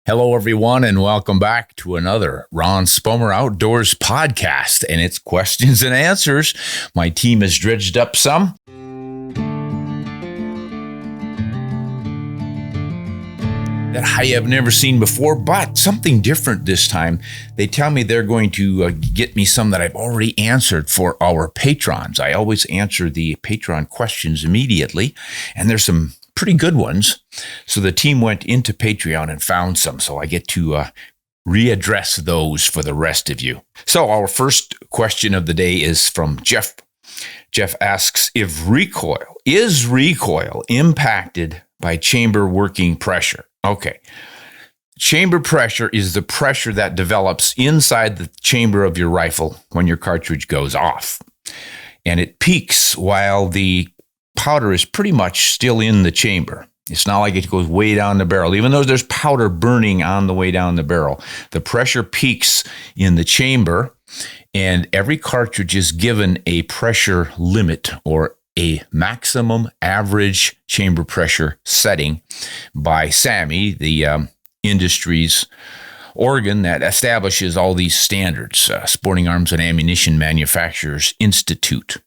Hello, everyone, and welcome back to another Ron Spomer Outdoors Podcast, and it's questions and answers. My team has dredged up some that I have never seen before, but something different this time. They tell me they're going to get me some that I've already answered for our patrons. I always answer the patron questions immediately, and there's some pretty good ones. So the team went into Patreon and found some, so I get to readdress those for the rest of you. So our first question of the day is from Jeff. Jeff asks, is recoil impacted by chamber working pressure? Okay. Chamber pressure is the pressure that develops inside the chamber of your rifle when your cartridge goes off. And it peaks while the powder is pretty much still in the chamber. It's not like it goes way down the barrel. Even though there's powder burning on the way down the barrel, the pressure peaks in the chamber, and every cartridge is given a pressure limit or a maximum average chamber pressure setting by SAAMI, the industry's organ that establishes all these standards, Sporting Arms and Ammunition Manufacturers Institute,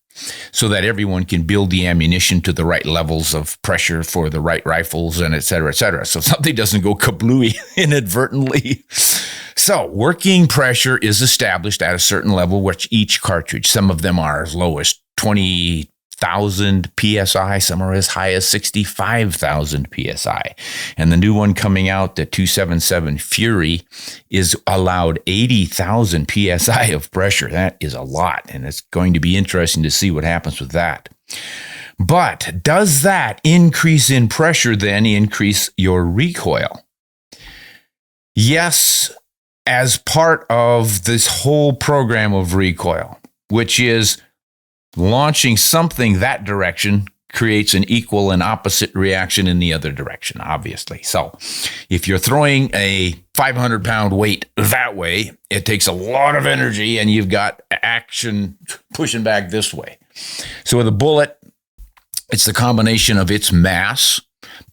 so that everyone can build the ammunition to the right levels of pressure for the right rifles and et cetera, so something doesn't go kablooey inadvertently. So working pressure is established at a certain level, which each cartridge, some of them are as low as 20,000 PSI, some are as high as 65,000 PSI. And the new one coming out, the 277 Fury, is allowed 80,000 PSI of pressure. That is a lot, and it's going to be interesting to see what happens with that. But does that increase in pressure then increase your recoil? Yes, as part of this whole program of recoil, which is launching something that direction creates an equal and opposite reaction in the other direction, obviously. So if you're throwing a 500-pound weight that way, it takes a lot of energy, and you've got action pushing back this way. So with a bullet, it's the combination of its mass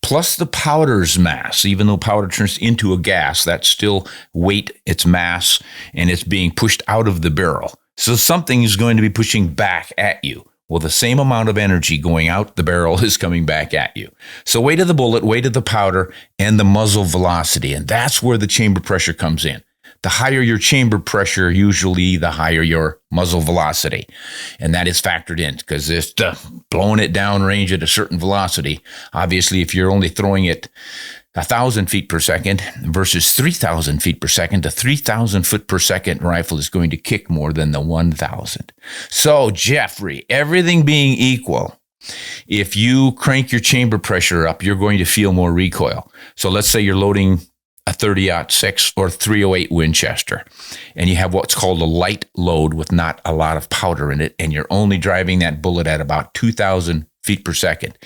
plus the powder's mass. Even though powder turns into a gas, that's still weight, its mass, and it's being pushed out of the barrel. So something is going to be pushing back at you. Well, the same amount of energy going out the barrel is coming back at you. So weight of the bullet, weight of the powder, and the muzzle velocity. And that's where the chamber pressure comes in. The higher your chamber pressure, usually the higher your muzzle velocity. And that is factored in because it's blowing it down range at a certain velocity. Obviously, if you're only throwing it 1,000 feet per second versus 3,000 feet per second, the 3,000 foot per second rifle is going to kick more than the 1,000. So, Jeffrey, everything being equal, if you crank your chamber pressure up, you're going to feel more recoil. So let's say you're loading a 30-06 or 308 Winchester, and you have what's called a light load with not a lot of powder in it, and you're only driving that bullet at about 2,000 feet per second.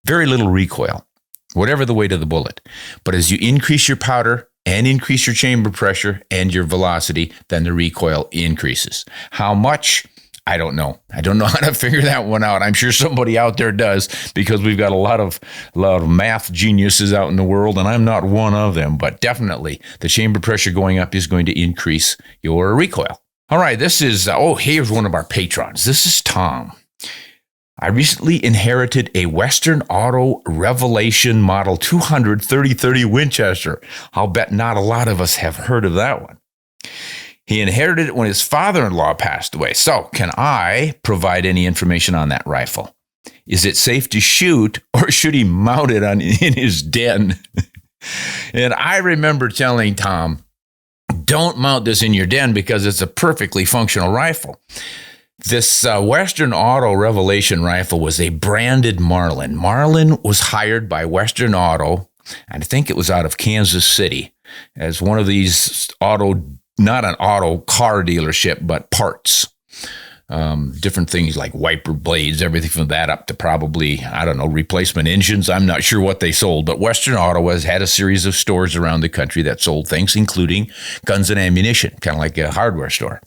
Very little recoil, whatever the weight of the bullet. But as you increase your powder and increase your chamber pressure and your velocity, then the recoil increases. How much? I don't know. I don't know how to figure that one out. I'm sure somebody out there does, because we've got a lot of math geniuses out in the world, and I'm not one of them. But definitely, the chamber pressure going up is going to increase your recoil. All right, this is, here's one of our patrons. This is Tom. I recently inherited a Western Auto Revelation Model 200 30-30 Winchester. I'll bet not a lot of us have heard of that one. He inherited it when his father-in-law passed away. So, can I provide any information on that rifle? Is it safe to shoot, or should he mount it in his den? And I remember telling Tom, don't mount this in your den because it's a perfectly functional rifle. This Western Auto Revelation rifle was a branded Marlin. Marlin was hired by Western Auto, and I think it was out of Kansas City, as one of these not an auto car dealership, but parts. Different things like wiper blades, everything from that up to probably, replacement engines. I'm not sure what they sold, but Western Auto has had a series of stores around the country that sold things, including guns and ammunition, kind of like a hardware store.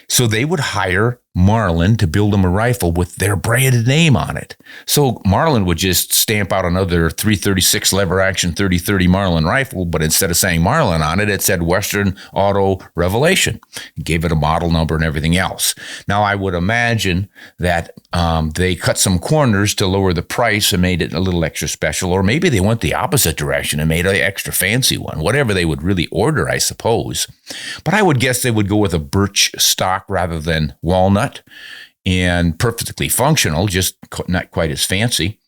So they would hire Marlin to build them a rifle with their branded name on it. So Marlin would just stamp out another .336 lever action 30-30 Marlin rifle, but instead of saying Marlin on it, it said Western Auto Revelation. Gave it a model number and everything else. Now, I would imagine that they cut some corners to lower the price and made it a little extra special, or maybe they went the opposite direction and made an extra fancy one, whatever they would really order, I suppose. But I would guess they would go with a birch stock rather than walnut, and perfectly functional, just not quite as fancy.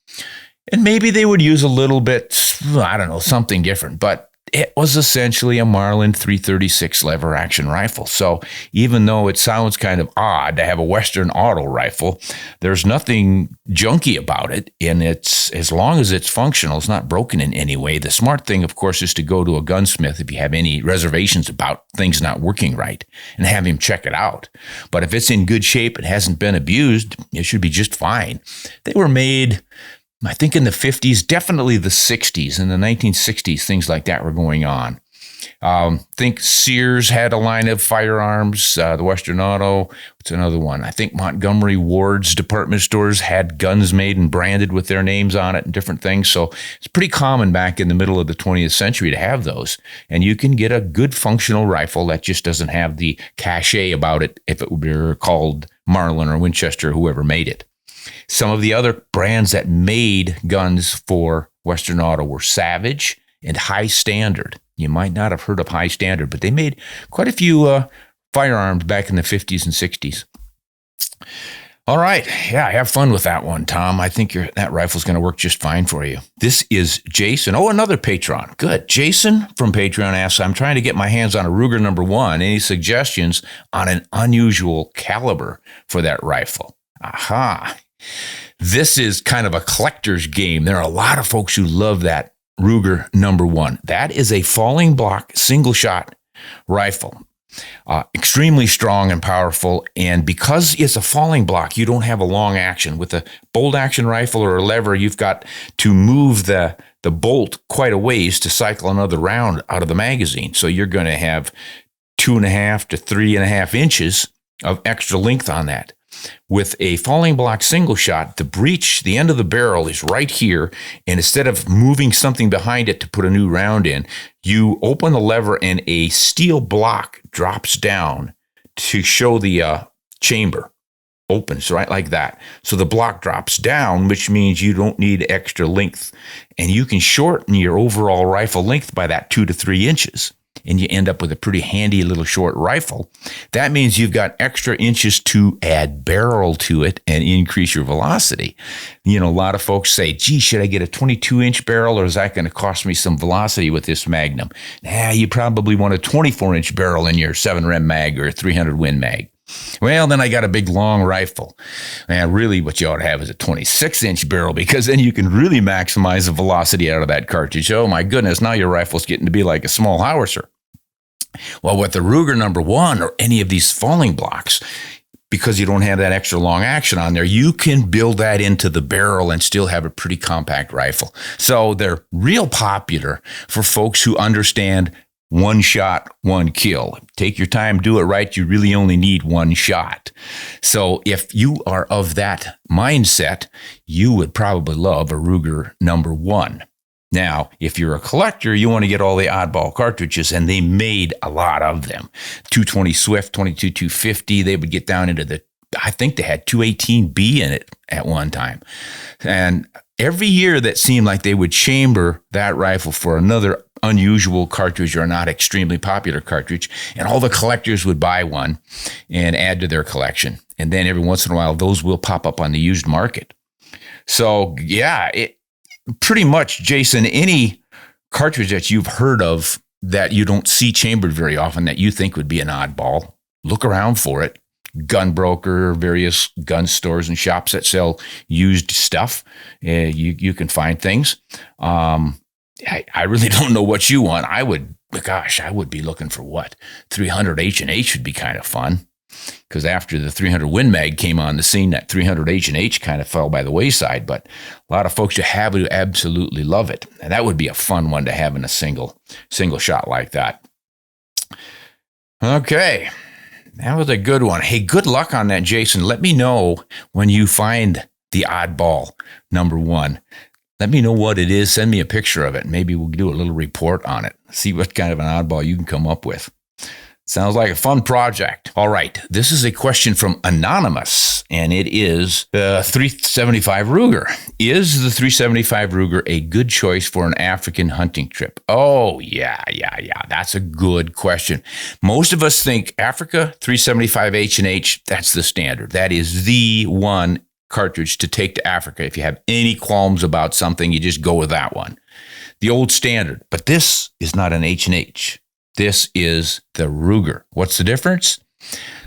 And maybe they would use a little bit, I don't know, something different, but it was essentially a Marlin .336 lever action rifle. So even though it sounds kind of odd to have a Western Auto rifle, there's nothing junky about it. And it's, as long as it's functional, it's not broken in any way. The smart thing, of course, is to go to a gunsmith if you have any reservations about things not working right and have him check it out. But if it's in good shape, it hasn't been abused, it should be just fine. They were made, I think, in the 50s, definitely the 60s. In the 1960s, things like that were going on. Think Sears had a line of firearms, the Western Auto. What's another one? I think Montgomery Ward's department stores had guns made and branded with their names on it and different things. So it's pretty common back in the middle of the 20th century to have those. And you can get a good functional rifle that just doesn't have the cachet about it if it were called Marlin or Winchester, or whoever made it. Some of the other brands that made guns for Western Auto were Savage and High Standard. You might not have heard of High Standard, but they made quite a few firearms back in the 50s and 60s. All right. Yeah, have fun with that one, Tom. I think that rifle's going to work just fine for you. This is Jason. Oh, another Patreon. Good. Jason from Patreon asks, I'm trying to get my hands on a Ruger #1. Any suggestions on an unusual caliber for that rifle? Aha. This is kind of a collector's game. There are a lot of folks who love that Ruger #1. That is a falling block single shot rifle. Extremely strong and powerful. And because it's a falling block, you don't have a long action. With a bolt action rifle or a lever, you've got to move the bolt quite a ways to cycle another round out of the magazine. So you're going to have 2.5 to 3.5 inches of extra length on that. With a falling block single shot, the breech, the end of the barrel is right here. And instead of moving something behind it to put a new round in, you open the lever and a steel block drops down to show the chamber. Opens right like that. So the block drops down, which means you don't need extra length. And you can shorten your overall rifle length by that 2 to 3 inches. And you end up with a pretty handy little short rifle. That means you've got extra inches to add barrel to it and increase your velocity. You know, a lot of folks say, gee, should I get a 22-inch barrel, or is that going to cost me some velocity with this Magnum? You probably want a 24-inch barrel in your 7-rem mag or a 300 Win mag. Well, then I got a big long rifle. And really what you ought to have is a 26-inch barrel, because then you can really maximize the velocity out of that cartridge. Oh my goodness, now your rifle's getting to be like a small howitzer. Well, with the Ruger #1 or any of these falling blocks, because you don't have that extra long action on there, you can build that into the barrel and still have a pretty compact rifle. So they're real popular for folks who understand one shot, one kill. Take your time, do it right. You really only need one shot. So if you are of that mindset, you would probably love a Ruger #1. Now, if you're a collector, you want to get all the oddball cartridges, and they made a lot of them. 220 Swift, 22 250, they would get down into I think they had 218B in it at one time. And every year that seemed like they would chamber that rifle for another unusual cartridge or not extremely popular cartridge, and all the collectors would buy one and add to their collection. And then every once in a while, those will pop up on the used market. So yeah, pretty much, Jason, any cartridge that you've heard of that you don't see chambered very often that you think would be an oddball, look around for it. Gun broker, various gun stores and shops that sell used stuff. You can find things. I really don't know what you want. I would be looking for what? 300 H&H would be kind of fun. Because after the 300 Win Mag came on the scene, that 300 H&H kind of fell by the wayside. But a lot of folks who absolutely love it. And that would be a fun one to have in a single shot like that. Okay. That was a good one. Hey, good luck on that, Jason. Let me know when you find the oddball number one. Let me know what it is. Send me a picture of it. Maybe we'll do a little report on it. See what kind of an oddball you can come up with. Sounds like a fun project. All right. This is a question from Anonymous, and it is 375 Ruger. Is the 375 Ruger a good choice for an African hunting trip? Oh, yeah. That's a good question. Most of us think Africa, 375 H&H, that's the standard. That is the one cartridge to take to Africa. If you have any qualms about something, you just go with that one. The old standard. But this is not an H&H. This is the Ruger. What's the difference?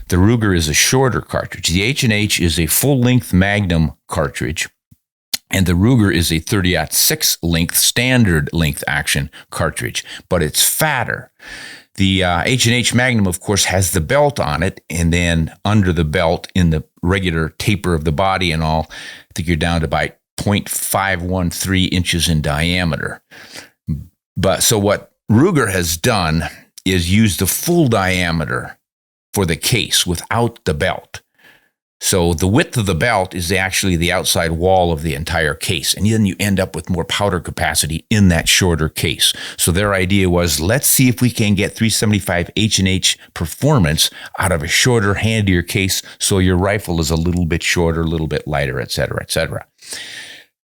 The Ruger is a shorter cartridge. The H&H is a full-length Magnum cartridge, and the Ruger is a 30-06 length standard length action cartridge, but it's fatter. The H&H Magnum, of course, has the belt on it, and then under the belt in the regular taper of the body and all, I think you're down to about 0.513 inches in diameter. But so what Ruger has done is use the full diameter for the case without the belt. So the width of the belt is actually the outside wall of the entire case. And then you end up with more powder capacity in that shorter case. So their idea was, let's see if we can get 375 H&H performance out of a shorter, handier case so your rifle is a little bit shorter, a little bit lighter, et cetera, et cetera.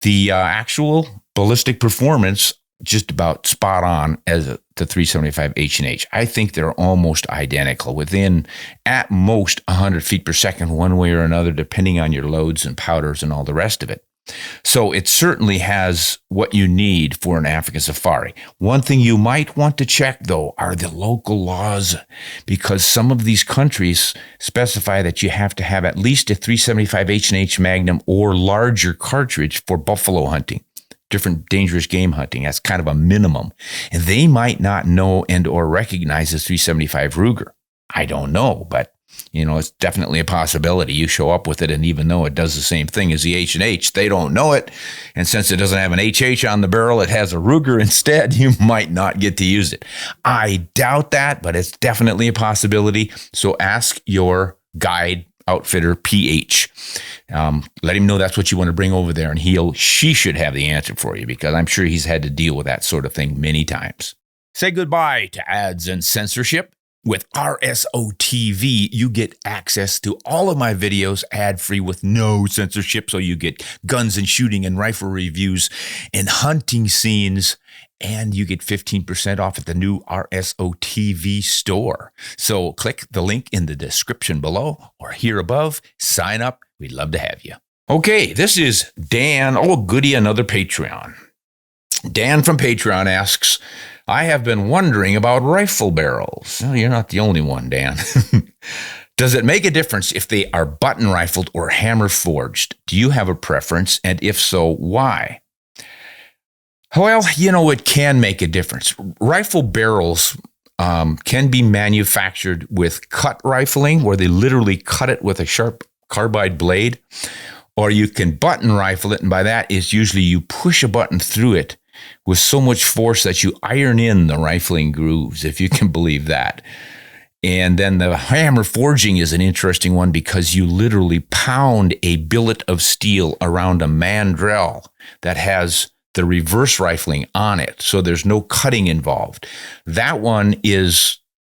The actual ballistic performance just about spot on as the 375 H&H. I think they're almost identical, within at most 100 feet per second, one way or another, depending on your loads and powders and all the rest of it. So it certainly has what you need for an African safari. One thing you might want to check, though, are the local laws, because some of these countries specify that you have to have at least a 375 H&H Magnum or larger cartridge for buffalo hunting. Different dangerous game hunting. That's kind of a minimum. And they might not know and or recognize the 375 Ruger. I don't know, but it's definitely a possibility. You show up with it, and even though it does the same thing as the H&H, they don't know it. And since it doesn't have an HH on the barrel, it has a Ruger instead, you might not get to use it. I doubt that, but it's definitely a possibility. So ask your guide outfitter PH. Let him know that's what you want to bring over there, and she should have the answer for you, because I'm sure he's had to deal with that sort of thing many times. Say goodbye to ads and censorship. With RSO TV, you get access to all of my videos ad-free with no censorship, so you get guns and shooting and rifle reviews and hunting scenes, and you get 15% off at the new RSO TV store. So click the link in the description below or here above. Sign up. We'd love to have you. Okay, this is Dan. Oh, goody, another Patreon. Dan from Patreon asks, I have been wondering about rifle barrels. Well, you're not the only one, Dan. Does it make a difference if they are button rifled or hammer forged? Do you have a preference? And if so, why? Well, it can make a difference. Rifle barrels can be manufactured with cut rifling, where they literally cut it with a sharp carbide blade, or you can button rifle it, and by that is usually you push a button through it with so much force that you iron in the rifling grooves, if you can believe that. And then the hammer forging is an interesting one, because you literally pound a billet of steel around a mandrel that has the reverse rifling on it, so there's no cutting involved. That one is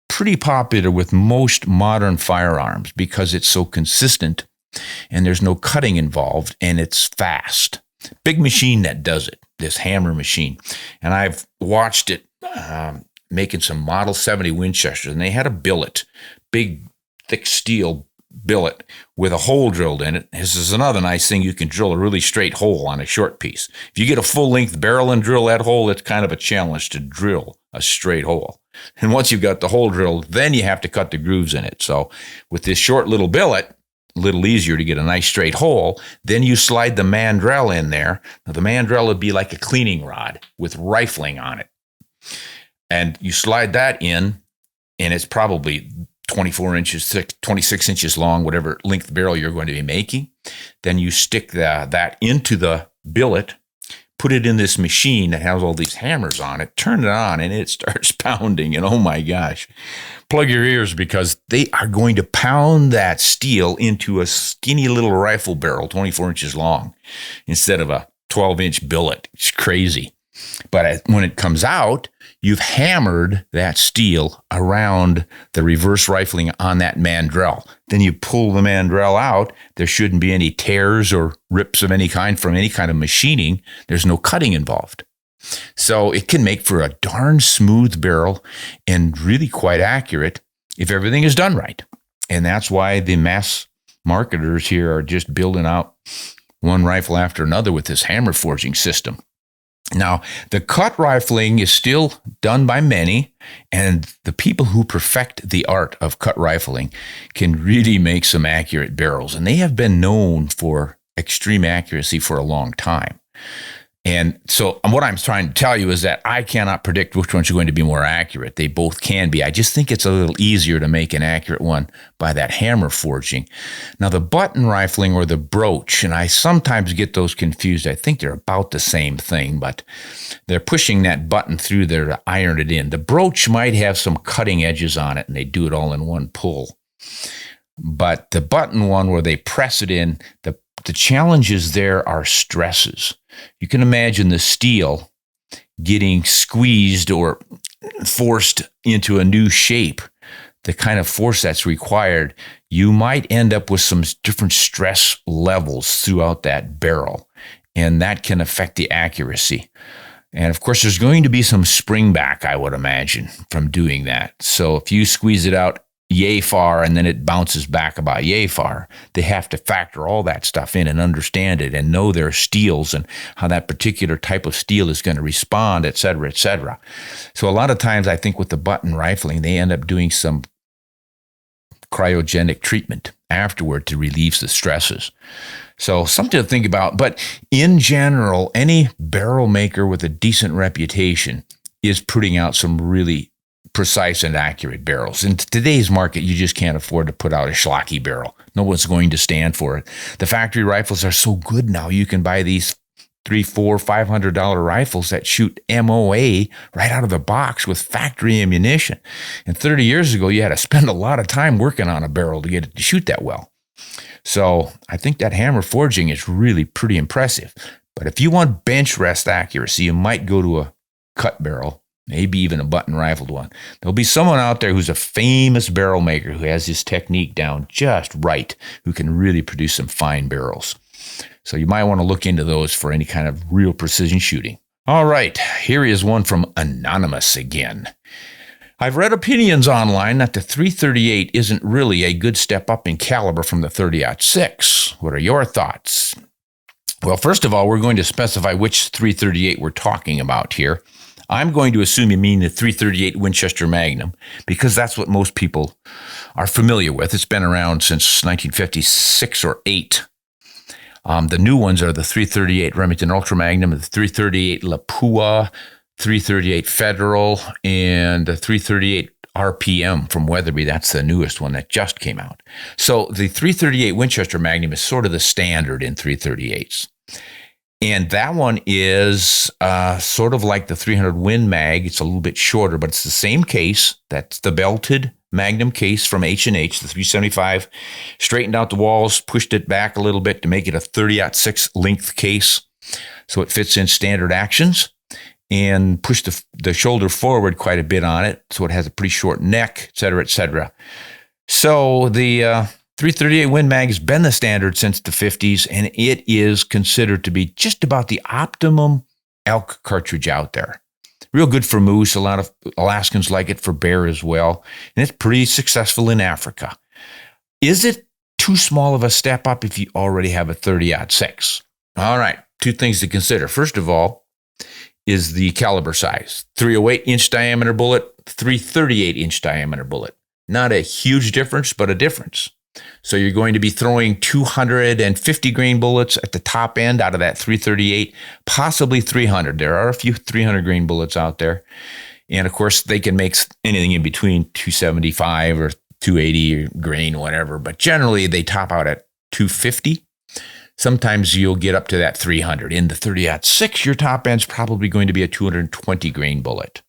pretty popular with most modern firearms because it's so consistent and there's no cutting involved, and it's fast. Big machine that does it, this hammer machine. And I've watched it making some Model 70 Winchesters, and they had a billet, big, thick steel billet with a hole drilled in it. This is another nice thing. You can drill a really straight hole on a short piece. If you get a full-length barrel and drill that hole, it's kind of a challenge to drill a straight hole. And once you've got the hole drilled, then you have to cut the grooves in it. So with this short little billet, a little easier to get a nice straight hole. Then you slide the mandrel in there. Now the mandrel would be like a cleaning rod with rifling on it. And you slide that in, and it's probably 24 inches thick, 26 inches long, whatever length barrel you're going to be making. Then you stick that into the billet, put it in this machine that has all these hammers on it, turn it on, and it starts pounding. And oh my gosh, plug your ears, because they are going to pound that steel into a skinny little rifle barrel, 24 inches long, instead of a 12-inch billet. It's crazy. But when it comes out, you've hammered that steel around the reverse rifling on that mandrel. Then you pull the mandrel out. There shouldn't be any tears or rips of any kind from any kind of machining. There's no cutting involved. So it can make for a darn smooth barrel and really quite accurate if everything is done right. And that's why the mass marketers here are just building out one rifle after another with this hammer forging system. Now, the cut rifling is still done by many, and the people who perfect the art of cut rifling can really make some accurate barrels, and they have been known for extreme accuracy for a long time. And so what I'm trying to tell you is that I cannot predict which ones are going to be more accurate. They both can be. I just think it's a little easier to make an accurate one by that hammer forging. Now, the button rifling or the broach, and I sometimes get those confused. I think they're about the same thing, but they're pushing that button through there to iron it in. The broach might have some cutting edges on it, and they do it all in one pull. But the button one where they press it in, the challenges there are stresses. You can imagine the steel getting squeezed or forced into a new shape, the kind of force that's required. You might end up with some different stress levels throughout that barrel, and that can affect the accuracy. And of course, there's going to be some spring back, I would imagine, from doing that. So if you squeeze it out yay far and then it bounces back about yay far, they have to factor all that stuff in and understand it and know their steels and how that particular type of steel is going to respond, et cetera, et cetera. So a lot of times I think with the button rifling, they end up doing some cryogenic treatment afterward to relieve the stresses. So something to think about. But in general, any barrel maker with a decent reputation is putting out some really precise and accurate barrels. In today's market, you just can't afford to put out a schlocky barrel. No one's going to stand for it. The factory rifles are so good now. You can buy these $300, $400, $500 rifles that shoot MOA right out of the box with factory ammunition. And 30 years ago, you had to spend a lot of time working on a barrel to get it to shoot that well. So I think that hammer forging is really pretty impressive. But if you want bench rest accuracy, you might go to a cut barrel, maybe even a button rifled one. There'll be someone out there who's a famous barrel maker who has his technique down just right, who can really produce some fine barrels. So you might want to look into those for any kind of real precision shooting. All right, here is one from Anonymous again. I've read opinions online that the .338 isn't really a good step up in caliber from the .30-06. What are your thoughts? Well, first of all, we're going to specify which .338 we're talking about here. I'm going to assume you mean the .338 Winchester Magnum because that's what most people are familiar with. It's been around since 1956 or 8. The new ones are the .338 Remington Ultra Magnum, the .338 Lapua, .338 Federal, and the .338 RPM from Weatherby. That's the newest one that just came out. So the .338 Winchester Magnum is sort of the standard in .338s. And that one is sort of like the 300 Win Mag. It's a little bit shorter, but it's the same case. That's the belted Magnum case from H&H, the 375. Straightened out the walls, pushed it back a little bit to make it a .30-06 length case. So it fits in standard actions and pushed the shoulder forward quite a bit on it. So it has a pretty short neck, et cetera, et cetera. So the .338 Win Mag has been the standard since the 50s, and it is considered to be just about the optimum elk cartridge out there. Real good for moose. A lot of Alaskans like it for bear as well, and it's pretty successful in Africa. Is it too small of a step up if you already have a .30-06? All right, two things to consider. First of all is the caliber size. 308-inch diameter bullet, 338-inch diameter bullet. Not a huge difference, but a difference. So you're going to be throwing 250 grain bullets at the top end out of that .338, possibly 300. There are a few 300 grain bullets out there. And of course, they can make anything in between 275 or 280 grain, whatever. But generally, they top out at 250. Sometimes you'll get up to that 300. In the .30-06, your top end's probably going to be a 220 grain bullet.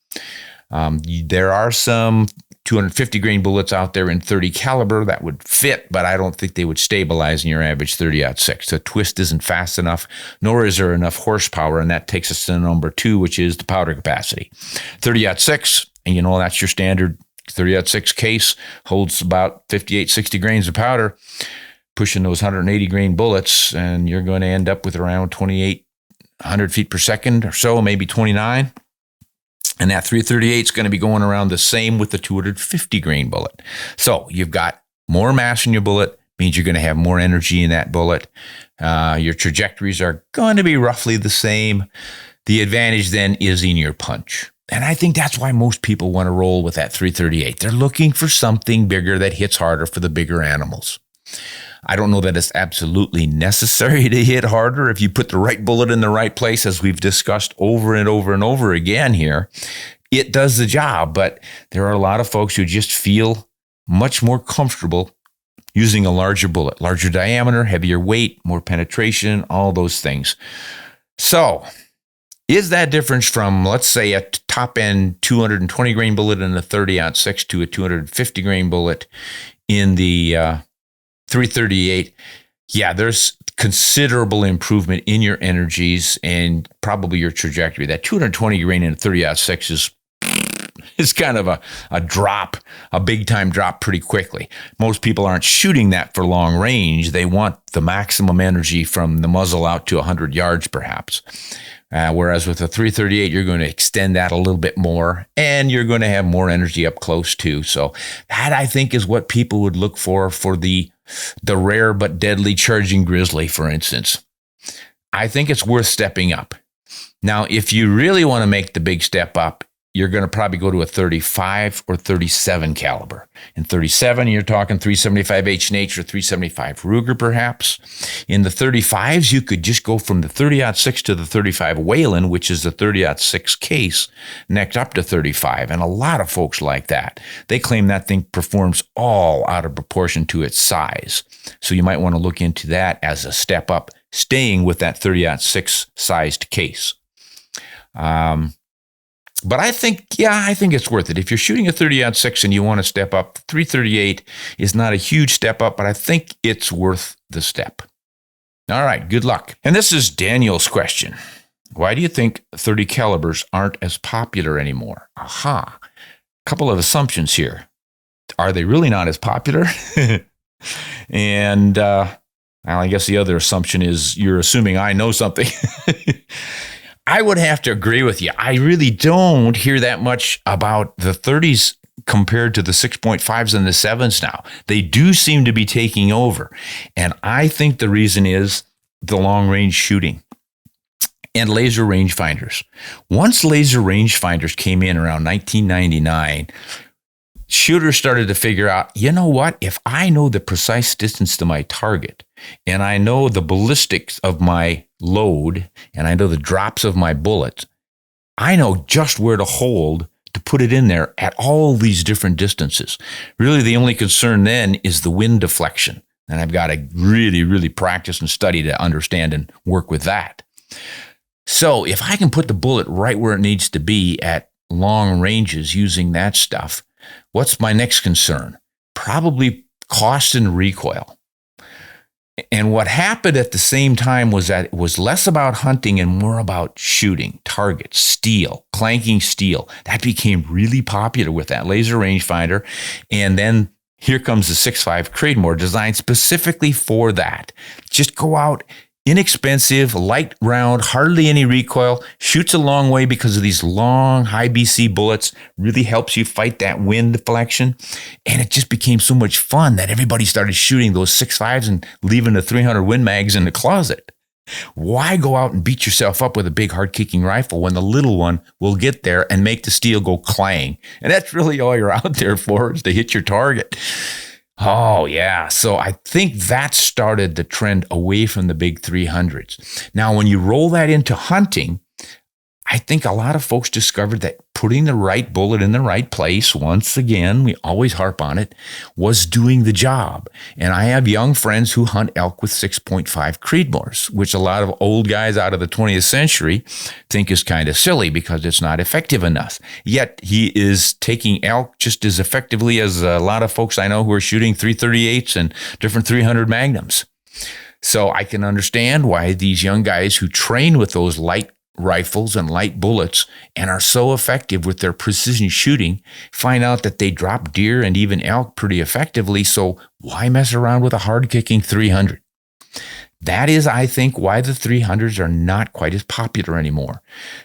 There are some 250 grain bullets out there in 30 caliber that would fit, but I don't think they would stabilize in your average 30-06. The twist isn't fast enough, nor is there enough horsepower, and that takes us to number 2, which is the powder capacity. 30-06, and that's your standard 30-06 case, holds about 58, 60 grains of powder, pushing those 180 grain bullets, and you're going to end up with around 2,800 feet per second or so, maybe 29. And that 338 is going to be going around the same with the 250 grain bullet. So you've got more mass in your bullet, means you're going to have more energy in that bullet. Your trajectories are going to be roughly the same. The advantage then is in your punch. And I think that's why most people want to roll with that 338. They're looking for something bigger that hits harder for the bigger animals. I don't know that it's absolutely necessary to hit harder. If you put the right bullet in the right place, as we've discussed over and over and over again here, it does the job. But there are a lot of folks who just feel much more comfortable using a larger bullet, larger diameter, heavier weight, more penetration, all those things. So is that difference from, let's say, a top end 220 grain bullet in the 30-06 to a 250 grain bullet in the 338, yeah, there's considerable improvement in your energies and probably your trajectory. That 220 grain in a 30-06 is kind of a drop, a big time drop pretty quickly. Most people aren't shooting that for long range. They want the maximum energy from the muzzle out to 100 yards perhaps. Whereas with a 338, you're going to extend that a little bit more, and you're going to have more energy up close too. So that, I think, is what people would look for the rare but deadly charging grizzly, for instance. I think it's worth stepping up. Now, if you really want to make the big step up, you're going to probably go to a 35 or 37 caliber. In 37, you're talking 375 H&H or 375 Ruger, perhaps. In the 35s, you could just go from the 30-06 to the 35 Whelen, which is the 30-06 case, necked up to 35. And a lot of folks like that. They claim that thing performs all out of proportion to its size. So you might want to look into that as a step up, staying with that 30-06 sized case. But I think it's worth it. If you're shooting a 30-06 and you want to step up, 338 is not a huge step up, but I think it's worth the step. All right, good luck. And this is Daniel's question. Why do you think 30 calibers aren't as popular anymore? Aha. A couple of assumptions here. Are they really not as popular? And I guess the other assumption is you're assuming I know something. I would have to agree with you. I really don't hear that much about the 30s compared to the 6.5s and the 7s now. They do seem to be taking over. And I think the reason is the long-range shooting and laser rangefinders. Once laser rangefinders came in around 1999, shooters started to figure out, you know what? If I know the precise distance to my target, and I know the ballistics of my load, and I know the drops of my bullets, I know just where to hold to put it in there at all these different distances. Really, the only concern then is the wind deflection. And I've got to really, really practice and study to understand and work with that. So if I can put the bullet right where it needs to be at long ranges using that stuff, what's my next concern? Probably cost and recoil. And what happened at the same time was that it was less about hunting and more about shooting, targets, steel, clanking steel. That became really popular with that laser rangefinder. And then here comes the 6.5 Creedmoor, designed specifically for that. Just go out, inexpensive, light round, hardly any recoil, shoots a long way because of these long, high BC bullets, really helps you fight that wind deflection. And it just became so much fun that everybody started shooting those 6.5s and leaving the 300 Win Mags in the closet. Why go out and beat yourself up with a big hard-kicking rifle when the little one will get there and make the steel go clang? And that's really all you're out there for, is to hit your target. Oh, yeah. So I think that started the trend away from the big 300s. Now, when you roll that into hunting, I think a lot of folks discovered that putting the right bullet in the right place, once again, we always harp on it, was doing the job. And I have young friends who hunt elk with 6.5 Creedmoors, which a lot of old guys out of the 20th century think is kind of silly because it's not effective enough. Yet he is taking elk just as effectively as a lot of folks I know who are shooting 338s and different 300 Magnums. So I can understand why these young guys who train with those light rifles and light bullets and are so effective with their precision shooting find out that they drop deer and even elk pretty effectively. So why mess around with a hard-kicking 300? That is, I think, why the 300s are not quite as popular anymore.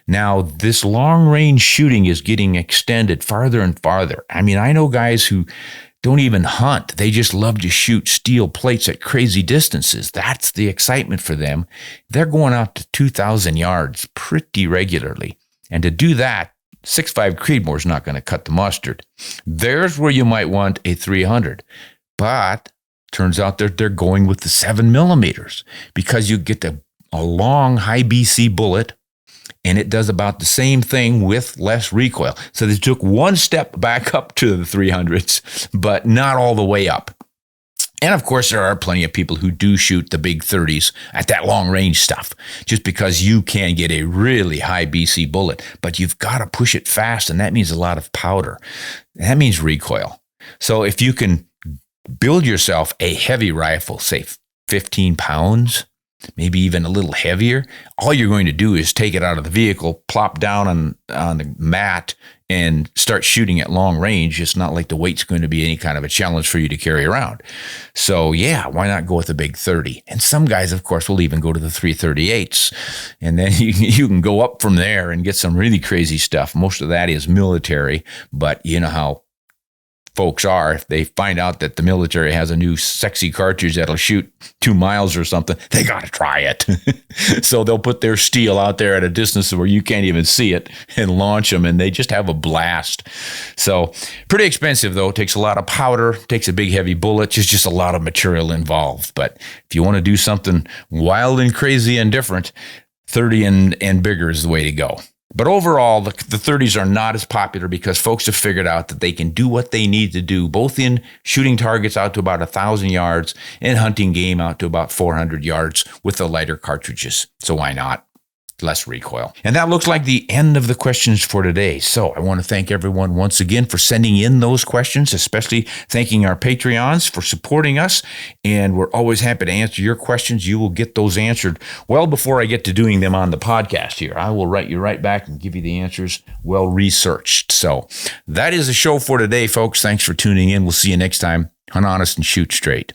Now, this long-range shooting is getting extended farther and farther. I mean, I know guys who don't even hunt. They just love to shoot steel plates at crazy distances. That's the excitement for them. They're going out to 2,000 yards pretty regularly. And to do that, 6.5 Creedmoor is not going to cut the mustard. There's where you might want a 300. But turns out that they're going with the 7 millimeters because you get a long high BC bullet, and it does about the same thing with less recoil. So they took one step back up to the 300s, but not all the way up. And of course, there are plenty of people who do shoot the big 30s at that long range stuff, just because you can get a really high BC bullet, but you've got to push it fast, and that means a lot of powder. That means recoil. So if you can build yourself a heavy rifle, say 15 pounds, maybe even a little heavier, all you're going to do is take it out of the vehicle, plop down on the mat, and start shooting at long range. It's not like the weight's going to be any kind of a challenge for you to carry around. So yeah, why not go with the big 30? And some guys, of course, will even go to the 338s. And then you can go up from there and get some really crazy stuff. Most of that is military, but you know how folks are. If they find out that the military has a new sexy cartridge that'll shoot 2 miles or something, they got to try it. So they'll put their steel out there at a distance where you can't even see it and launch them, and they just have a blast. So pretty expensive, though. It takes a lot of powder, takes a big heavy bullet. There's just a lot of material involved. But if you want to do something wild and crazy and different, 30 and bigger is the way to go. But overall, the 30s are not as popular because folks have figured out that they can do what they need to do, both in shooting targets out to about 1,000 yards and hunting game out to about 400 yards with the lighter cartridges. So why not? Less recoil. And that looks like the end of the questions for today. So I want to thank everyone once again for sending in those questions, especially thanking our Patreons for supporting us. And we're always happy to answer your questions. You will get those answered well before I get to doing them on the podcast here. I will write you right back and give you the answers well researched. So that is the show for today, folks. Thanks for tuning in. We'll see you next time. Hunt honest and shoot straight.